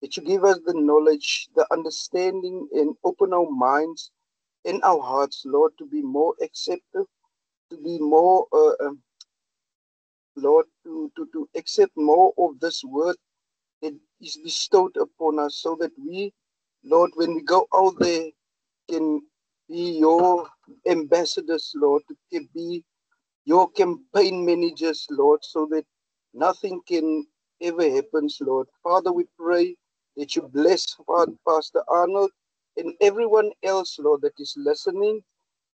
that you give us the knowledge, the understanding, and open our minds and our hearts, Lord, to be more acceptive, to be more, Lord, to accept more of this word that is bestowed upon us so that we, Lord, when we go out there, can be your ambassadors, Lord, to be your campaign managers, Lord, so that nothing can ever happen, Lord. Father, we pray that you bless Pastor Arnold and everyone else, Lord, that is listening,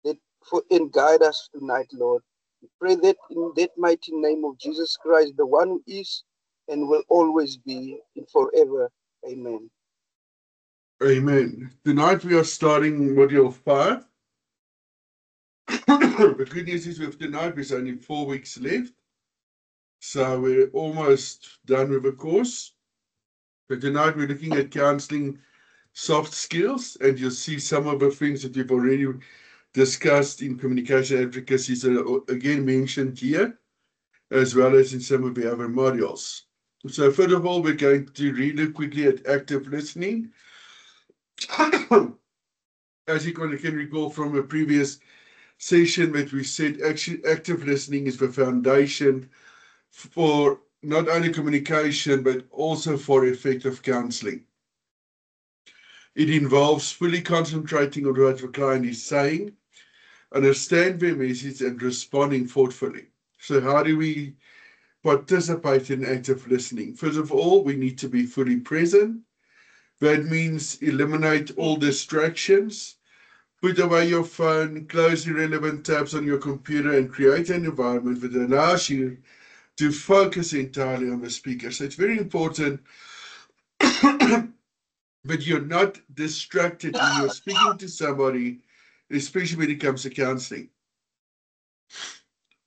that for and guide us tonight, Lord. We pray that in that mighty name of Jesus Christ, the one who is and will always be and forever. Amen. Amen. Tonight we are starting module 5. The good news is with tonight there's only 4 weeks left. So we're almost done with the course. But tonight we're looking at counseling soft skills, and you'll see some of the things that we've already discussed in communication advocacy are again mentioned here, as well as in some of the other modules. So first of all, we're going to relook quickly at active listening. As you can recall from a previous session that we said, actually active listening is the foundation for not only communication, but also for effective counseling. It involves fully concentrating on what the client is saying, understand their message, and responding thoughtfully. So how do we participate in active listening? First of all, we need to be fully present. That means eliminate all distractions. Put away your phone, close irrelevant tabs on your computer, and create an environment that allows you to focus entirely on the speaker. So it's very important that you're not distracted when you're speaking to somebody, especially when it comes to counseling.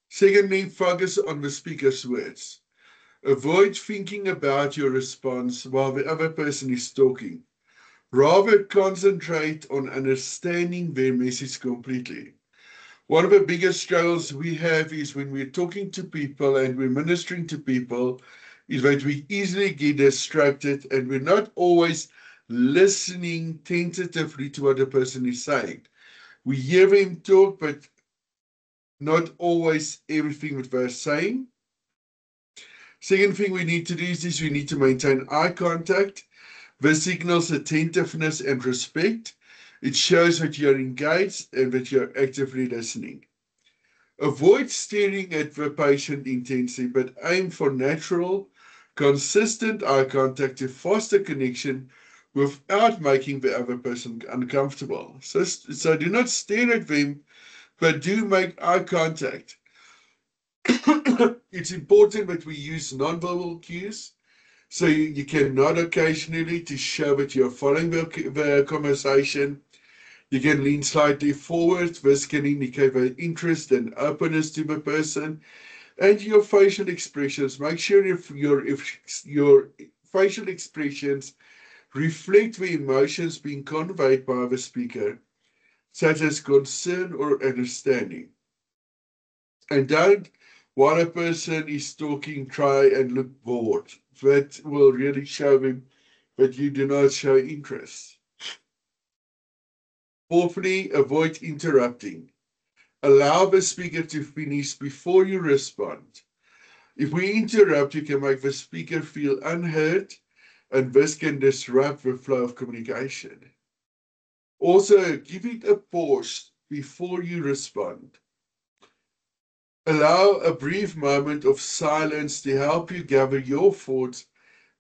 Secondly, focus on the speaker's words. Avoid thinking about your response while the other person is talking. Rather, concentrate on understanding their message completely. One of the biggest struggles we have is when we're talking to people and we're ministering to people, is that we easily get distracted and we're not always listening tentatively to what the person is saying. We hear them talk, but not always everything that they're saying. Second thing we need to do is we need to maintain eye contact. This signals attentiveness and respect. It shows that you're engaged and that you're actively listening. Avoid staring at the patient intensely, but aim for natural, consistent eye contact to foster connection without making the other person uncomfortable. So do not stare at them, but do make eye contact. It's important that we use nonverbal cues. So you can nod occasionally to show that you're following the conversation. You can lean slightly forward. This can indicate the interest and openness to the person. And your facial expressions. Make sure if your facial expressions reflect the emotions being conveyed by the speaker, such as concern or understanding. And don't, while a person is talking, try and look bored. That will really show them that you do not show interest. Fourthly, avoid interrupting. Allow the speaker to finish before you respond. If we interrupt, you can make the speaker feel unheard, and this can disrupt the flow of communication. Also, give it a pause before you respond. Allow a brief moment of silence to help you gather your thoughts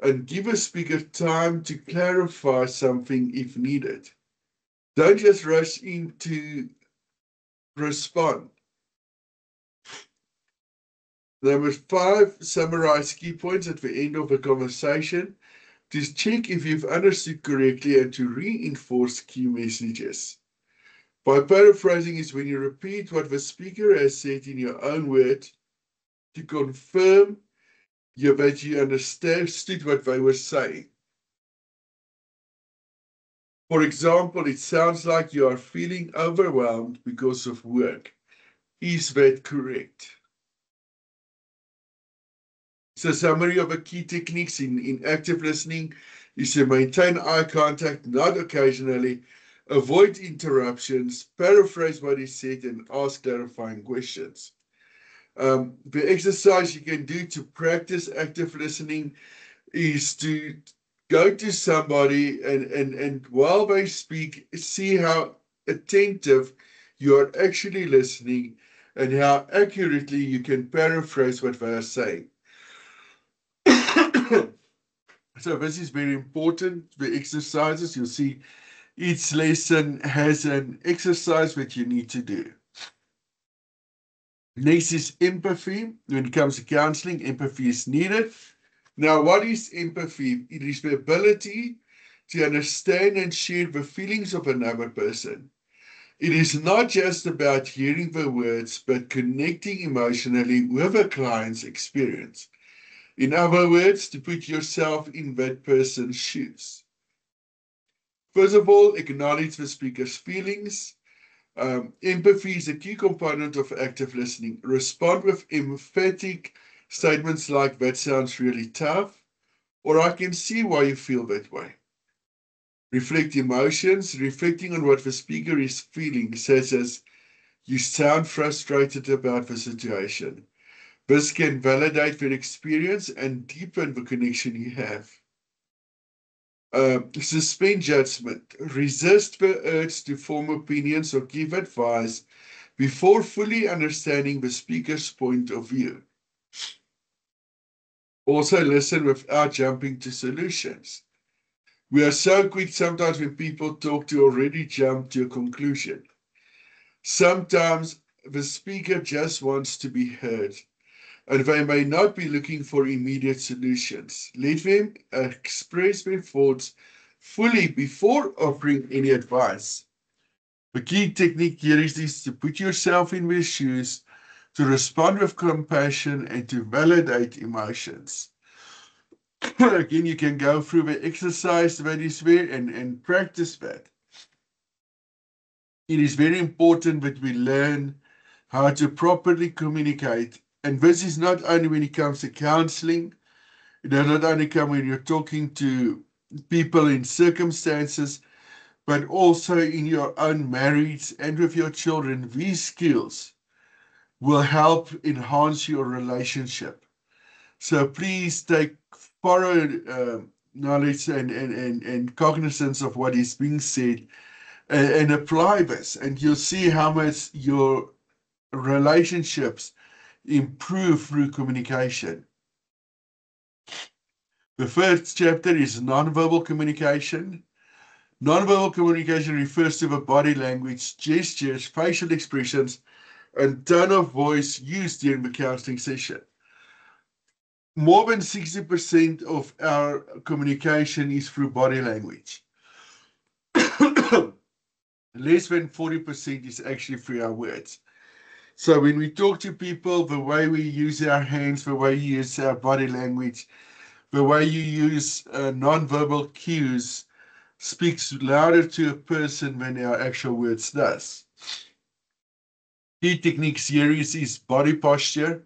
and give a speaker time to clarify something if needed. Don't just rush in to respond. Number 5, summarize key points at the end of the conversation to check if you've understood correctly and to reinforce key messages. By paraphrasing is when you repeat what the speaker has said in your own words to confirm that you understood what they were saying. For example, it sounds like you are feeling overwhelmed because of work. Is that correct? So, summary of the key techniques in active listening. is to maintain eye contact, nod occasionally, avoid interruptions, paraphrase what is said, and ask clarifying questions. The exercise you can do to practice active listening is to go to somebody and while they speak, see how attentive you are actually listening and how accurately you can paraphrase what they are saying. So this is very important. The exercises, you'll see each lesson has an exercise that you need to do. Next is empathy. When it comes to counseling, empathy is needed. Now, what is empathy? It is the ability to understand and share the feelings of another person. It is not just about hearing the words, but connecting emotionally with a client's experience. In other words, to put yourself in that person's shoes. First of all, acknowledge the speaker's feelings. Empathy is a key component of active listening. Respond with emphatic statements like, that sounds really tough, or I can see why you feel that way. Reflect emotions, reflecting on what the speaker is feeling, such as, you sound frustrated about the situation. This can validate their experience and deepen the connection you have. Suspend judgment. Resist the urge to form opinions or give advice before fully understanding the speaker's point of view. Also listen without jumping to solutions. We are so quick sometimes when people talk to already jump to a conclusion. Sometimes the speaker just wants to be heard, and they may not be looking for immediate solutions. Let them express their thoughts fully before offering any advice. The key technique here is to put yourself in their shoes, to respond with compassion, and to validate emotions. Again, you can go through the exercise that is there and practice that. It is very important that we learn how to properly communicate. And this is not only when it comes to counseling, it does not only come when you're talking to people in circumstances, but also in your own marriage and with your children. These skills will help enhance your relationship. So please take thorough knowledge and cognizance of what is being said and apply this, and you'll see how much your relationships improve through communication. The first chapter is nonverbal communication. Nonverbal communication refers to the body language, gestures, facial expressions, and tone of voice used during the counseling session. More than 60% of our communication is through body language. Less than 40% is actually through our words. So when we talk to people, the way we use our hands, the way we use our body language, the way you use nonverbal cues speaks louder to a person than our actual words does. Key techniques here is body posture,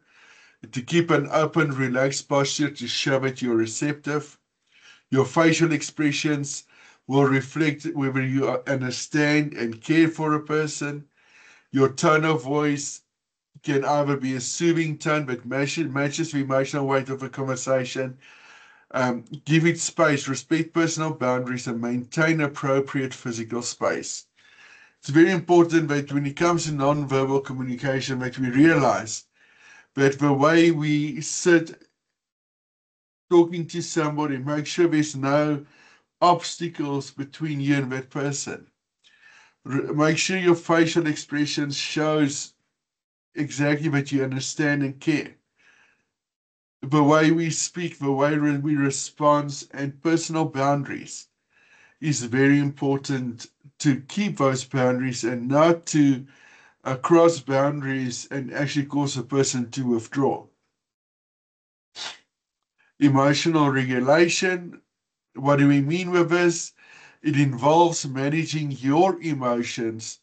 to keep an open, relaxed posture to show that you're receptive. Your facial expressions will reflect whether you understand and care for a person. Your tone of voice can either be a soothing tone that matches the emotional weight of a conversation. Give it space, respect personal boundaries, and maintain appropriate physical space. It's very important that when it comes to nonverbal communication, that we realize that the way we sit talking to somebody, make sure there's no obstacles between you and that person. Make sure your facial expression shows exactly that you understand and care. The way we speak, the way we respond, and personal boundaries is very important to keep those boundaries and not to cross boundaries and actually cause a person to withdraw. Emotional regulation. What do we mean with this? It involves managing your emotions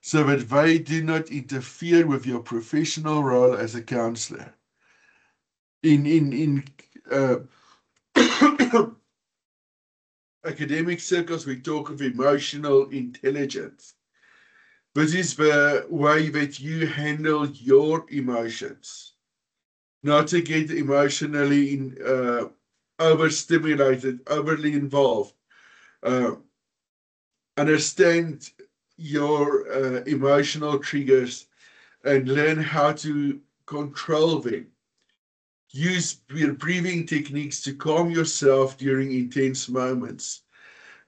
so that they do not interfere with your professional role as a counselor. academic circles, we talk of emotional intelligence. This is the way that you handle your emotions, not to get emotionally overstimulated, overly involved. Uh, Understand your emotional triggers and learn how to control them. Use your breathing techniques to calm yourself during intense moments.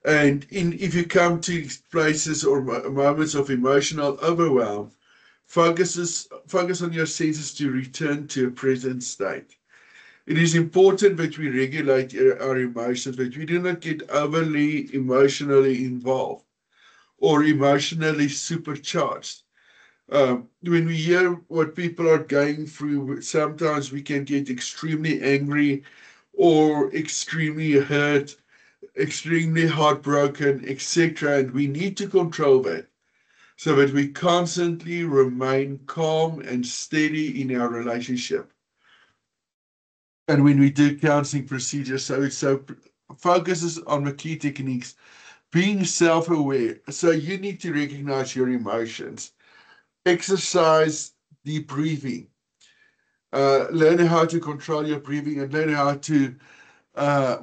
And if you come to places or moments of emotional overwhelm, focus on your senses to return to a present state. It is important that we regulate our emotions, that we do not get overly emotionally involved or emotionally supercharged. When we hear what people are going through, sometimes we can get extremely angry or extremely hurt, extremely heartbroken, etc. And we need to control that so that we constantly remain calm and steady in our relationship. And when we do counseling procedures, so it focuses on the key techniques, being self-aware. So you need to recognize your emotions, exercise deep breathing, learn how to control your breathing and learn how to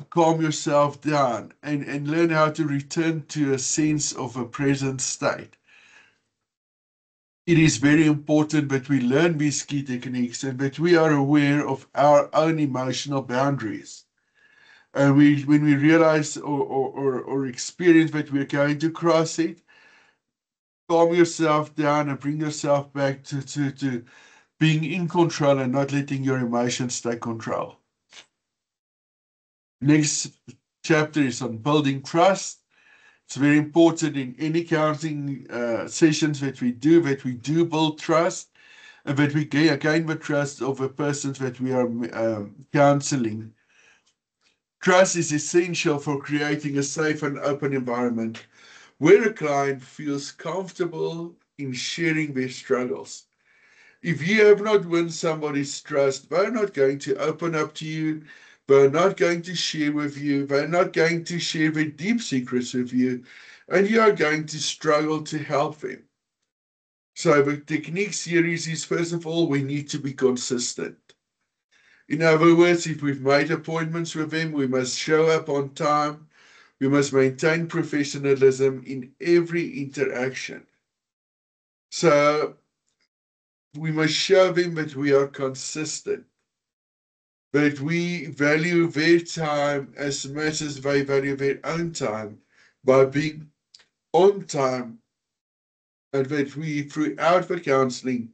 calm yourself down and learn how to return to a sense of a present state. It is very important that we learn these key techniques and that we are aware of our own emotional boundaries. And when we realize or experience that we're going to cross it, calm yourself down and bring yourself back to being in control and not letting your emotions take control. Next chapter is on building trust. It's very important in any counseling sessions that we do build trust and that we gain the trust of the persons that we are counseling. Trust is essential for creating a safe and open environment where a client feels comfortable in sharing their struggles. If you have not won somebody's trust, they're not going to open up to you. They're not going to share with you. They're not going to share their deep secrets with you. And you are going to struggle to help them. So the technique series is, first of all, we need to be consistent. In other words, if we've made appointments with them, we must show up on time. We must maintain professionalism in every interaction. So we must show them that we are consistent, that we value their time as much as they value their own time by being on time, and that we, throughout the counseling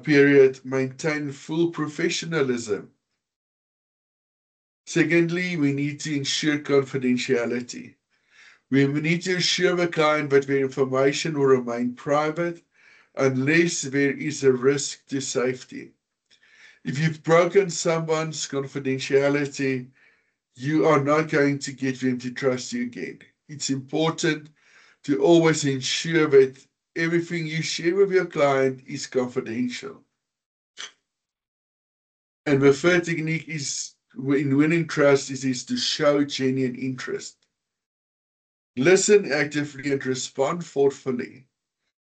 period, maintain full professionalism. Secondly, we need to ensure confidentiality. We need to assure the client that their information will remain private unless there is a risk to safety. If you've broken someone's confidentiality, you are not going to get them to trust you again. It's important to always ensure that everything you share with your client is confidential. And the third technique is in winning trust is to show genuine interest. Listen actively and respond thoughtfully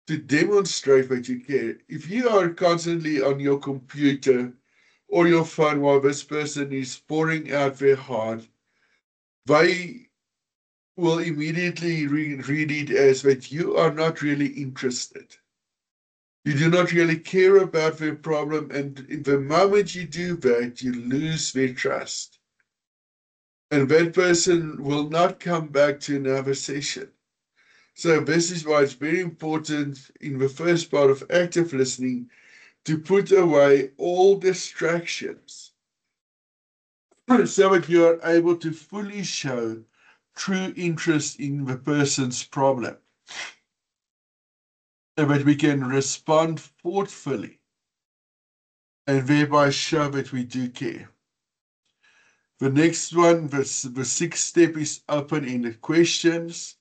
to demonstrate that you care. If you are constantly on your computer or your phone while this person is pouring out their heart, they will immediately read it as that you are not really interested. You do not really care about their problem, and in the moment you do that, you lose their trust. And that person will not come back to another session. So this is why it's very important in the first part of active listening to put away all distractions so that you are able to fully show true interest in the person's problem, and that we can respond thoughtfully and thereby show that we do care. The next one, the sixth step, is open-ended questions.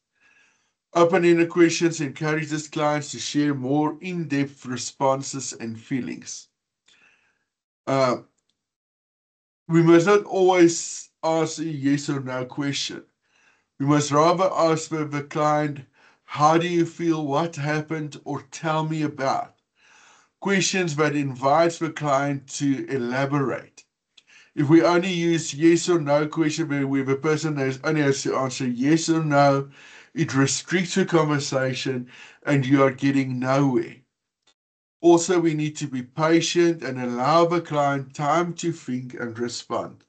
Open-ended questions encourages clients to share more in-depth responses and feelings. We must not always ask a yes or no question. We must rather ask the client, how do you feel, what happened, or tell me about. Questions that invite the client to elaborate. If we only use yes or no question where the person only has to answer yes or no, it restricts the conversation and you are getting nowhere. Also, we need to be patient and allow the client time to think and respond.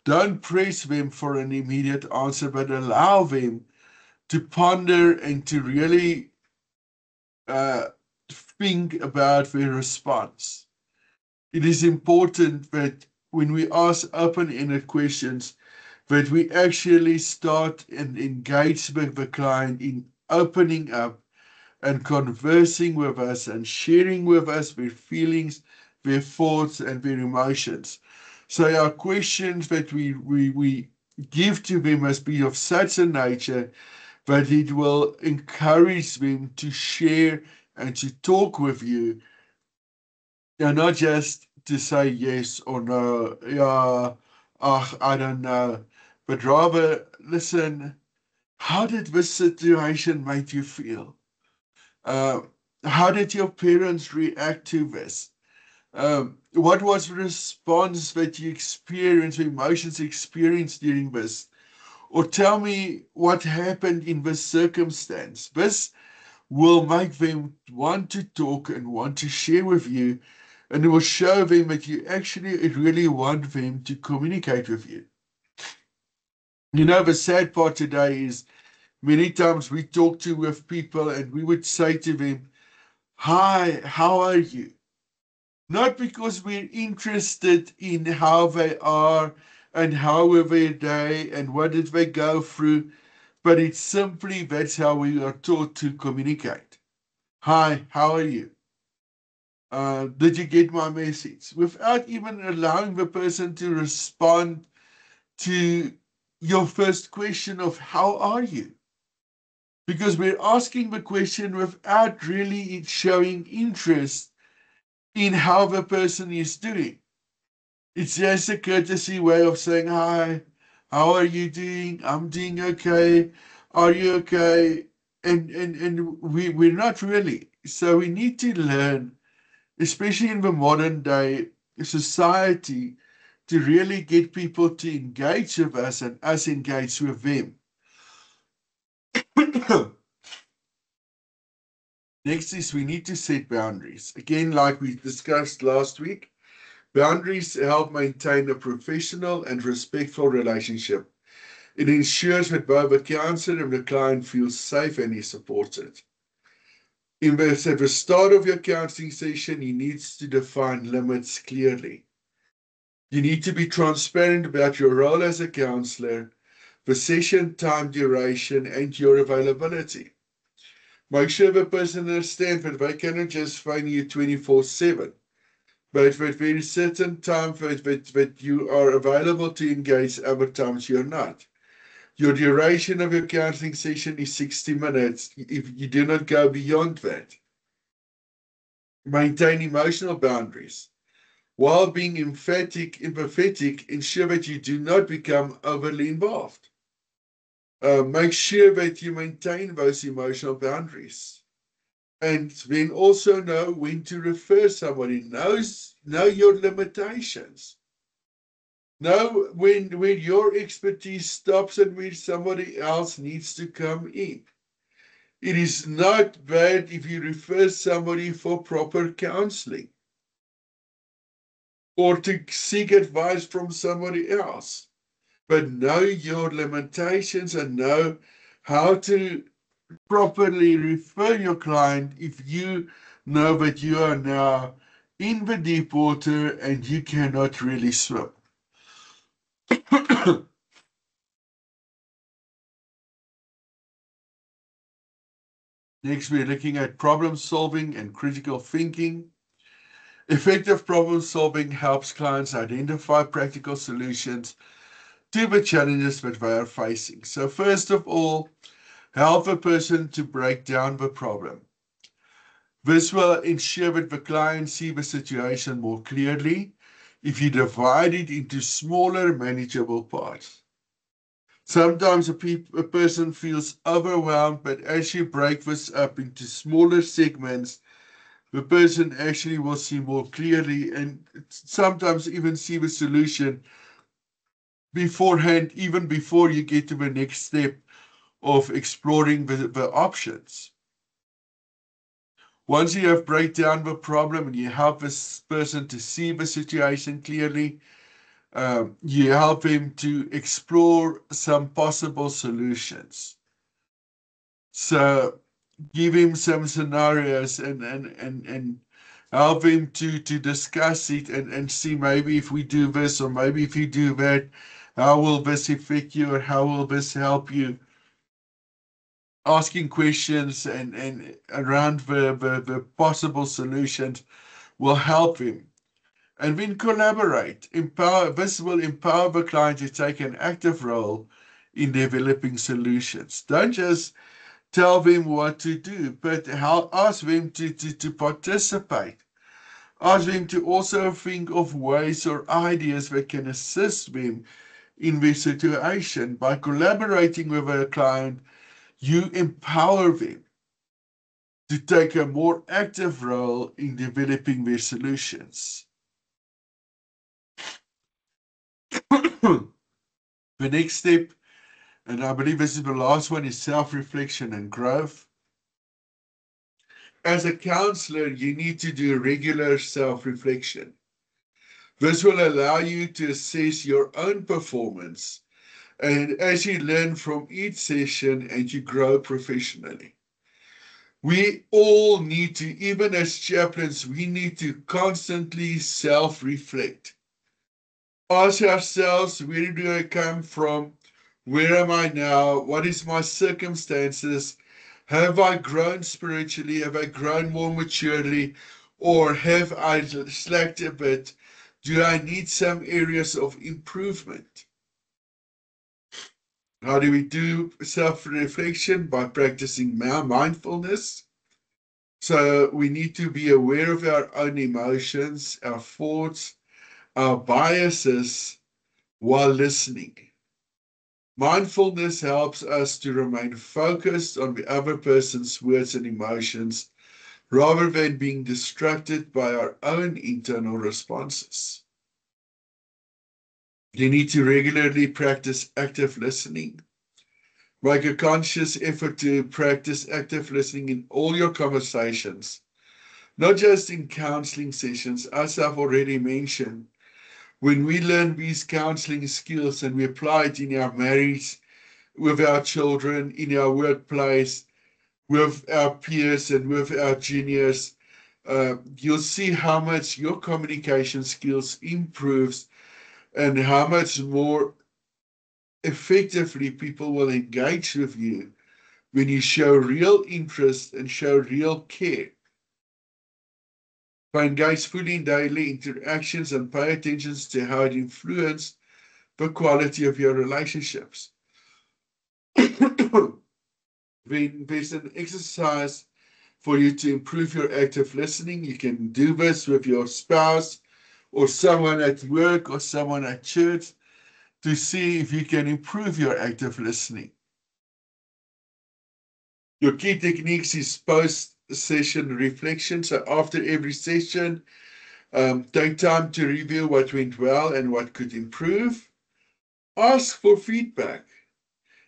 Don't press them for an immediate answer, but allow them to ponder and to really think about their response. It is important that when we ask open-ended questions, that we actually start and engage with the client in opening up and conversing with us and sharing with us their feelings, their thoughts, and their emotions. So our questions that we give to them must be of such a nature that it will encourage them to share and to talk with you, and not just to say yes or no, yeah, I don't know, but rather listen, how did this situation make you feel? Uh, how did your parents react to this? What was the response that you experienced, the emotions experienced during this? Or tell me what happened in this circumstance. This will make them want to talk and want to share with you, and it will show them that you actually really want them to communicate with you. You know, the sad part today is many times we talk to with people and we would say to them, hi, how are you? Not because we're interested in how they are and how were their day and what did they go through, but it's simply that's how we are taught to communicate. Hi, how are you? Did you get my message? Without even allowing the person to respond to your first question of how are you? Because we're asking the question without really showing interest in how the person is doing. It's just a courtesy way of saying, hi, how are you doing? I'm doing okay. Are you okay? And we're not really. So we need to learn, especially in the modern day society, to really get people to engage with us and us engage with them. Next is we need to set boundaries. Again, like we discussed last week, boundaries help maintain a professional and respectful relationship. It ensures that both the counselor and the client feel safe and is supported. At the start of your counseling session, you need to define limits clearly. You need to be transparent about your role as a counselor, the session time duration, and your availability. Make sure the person understands that they cannot just phone you 24/7, but at very certain time that you are available to engage, other times you're not. Your duration of your counseling session is 60 minutes if you do not go beyond that. Maintain emotional boundaries. While being empathetic, ensure that you do not become overly involved. Make sure that you maintain those emotional boundaries. And then also know when to refer somebody. Know your limitations. Know when your expertise stops and when somebody else needs to come in. It is not bad if you refer somebody for proper counseling or to seek advice from somebody else. But know your limitations and know how to properly refer your client if you know that you are now in the deep water and you cannot really swim. Next, we're looking at problem solving and critical thinking. Effective problem solving helps clients identify practical solutions to the challenges that they are facing. So first of all, help a person to break down the problem. This will ensure that the client sees the situation more clearly if you divide it into smaller, manageable parts. Sometimes a person feels overwhelmed, but as you break this up into smaller segments, the person actually will see more clearly and sometimes even see the solution beforehand, even before you get to the next step of exploring the options. Once you have break down the problem and you help this person to see the situation clearly, you help him to explore some possible solutions. So give him some scenarios and help him to discuss it and see maybe if we do this or maybe if you do that, how will this affect you or how will this help you? Asking questions and around the possible solutions will help him. And then collaborate. This will empower the client to take an active role in developing solutions. Don't just tell them what to do, but ask them to participate. Ask them to also think of ways or ideas that can assist them in their situation. By collaborating with a client, you empower them to take a more active role in developing their solutions. The next step, and I believe this is the last one, is self-reflection and growth. As a counselor, you need to do regular self-reflection. This will allow you to assess your own performance and as you learn from each session and you grow professionally. We all need to, even as chaplains, we need to constantly self-reflect. Ask ourselves, where do I come from? Where am I now? What is my circumstances? Have I grown spiritually? Have I grown more maturely? Or have I slacked a bit? Do I need some areas of improvement? How do we do self-reflection? By practicing mindfulness. So we need to be aware of our own emotions, our thoughts, our biases while listening. Mindfulness helps us to remain focused on the other person's words and emotions rather than being distracted by our own internal responses. You need to regularly practice active listening. Make a conscious effort to practice active listening in all your conversations, not just in counseling sessions. As I've already mentioned, when we learn these counseling skills and we apply it in our marriage, with our children, in our workplace, with our peers and with our juniors, you'll see how much your communication skills improves and how much more effectively people will engage with you when you show real interest and show real care. If I engage fully in daily interactions and pay attention to how it influences the quality of your relationships. When there's an exercise for you to improve your active listening, you can do this with your spouse or someone at work or someone at church to see if you can improve your active listening. Your key techniques is post-session reflection. So after every session, take time to review what went well and what could improve. Ask for feedback.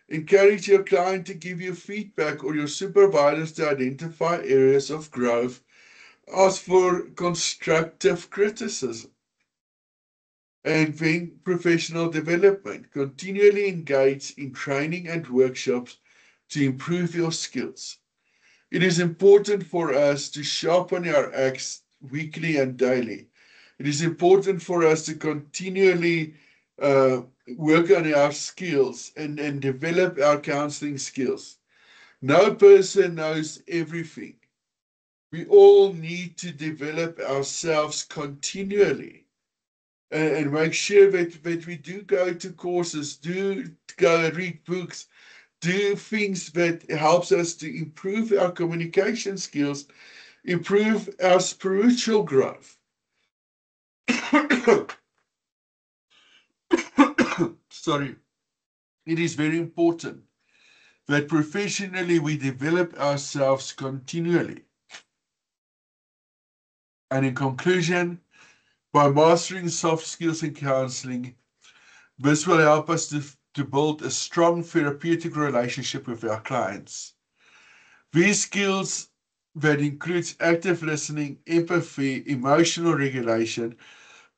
Encourage your client to give you feedback or your supervisors to identify areas of growth. Ask for constructive criticism. And then professional development. Continually engage in training and workshops to improve your skills. It is important for us to sharpen our axe weekly and daily. It is important for us to continually work on our skills and develop our counseling skills. No person knows everything. We all need to develop ourselves continually and make sure that we do go to courses, do go read books, do things that helps us to improve our communication skills, improve our spiritual growth. Sorry. it is very important that professionally we develop ourselves continually. And in conclusion, by mastering soft skills in counseling, this will help us to build a strong therapeutic relationship with our clients. These skills that includes active listening, empathy, emotional regulation,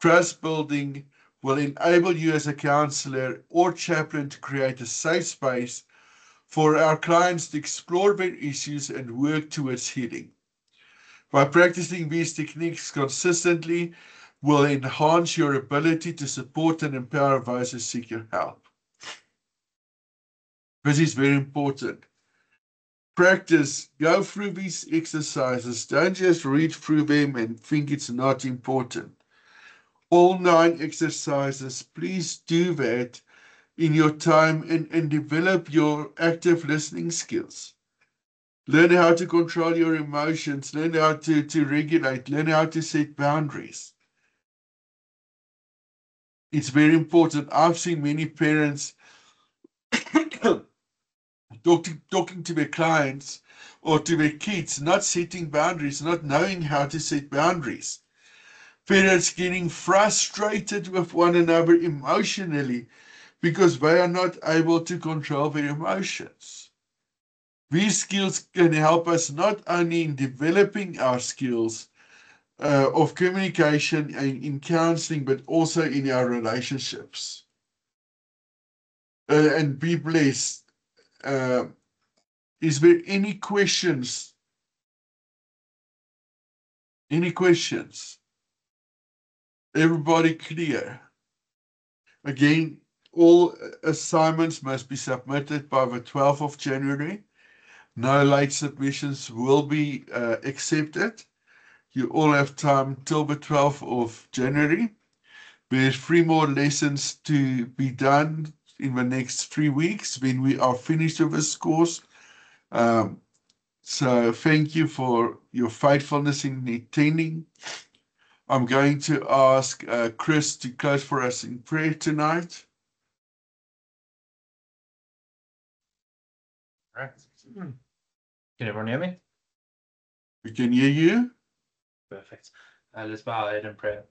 trust building will enable you as a counselor or chaplain to create a safe space for our clients to explore their issues and work towards healing. By practicing these techniques consistently will enhance your ability to support and empower those who seek your help. This is very important. Practice, go through these exercises. Don't just read through them and think it's not important. All 9 exercises, please do that in your time and develop your active listening skills. Learn how to control your emotions, learn how to regulate, learn how to set boundaries. It's very important. I've seen many parents talking to their clients or to their kids, not setting boundaries, not knowing how to set boundaries. Parents getting frustrated with one another emotionally because they are not able to control their emotions. These skills can help us not only in developing our skills of communication and in counseling, but also in our relationships. And be blessed. Is there any questions? Any questions? Everybody clear? Again, all assignments must be submitted by the 12th of January. No late submissions will be accepted. You all have time till the 12th of January. There's 3 more lessons to be done in the next 3 weeks when we are finished with this course. So thank you for your faithfulness in attending. I'm going to ask Chris to close for us in prayer tonight. All right. Can everyone hear me? We can hear you. Perfect. Let's bow our head in prayer.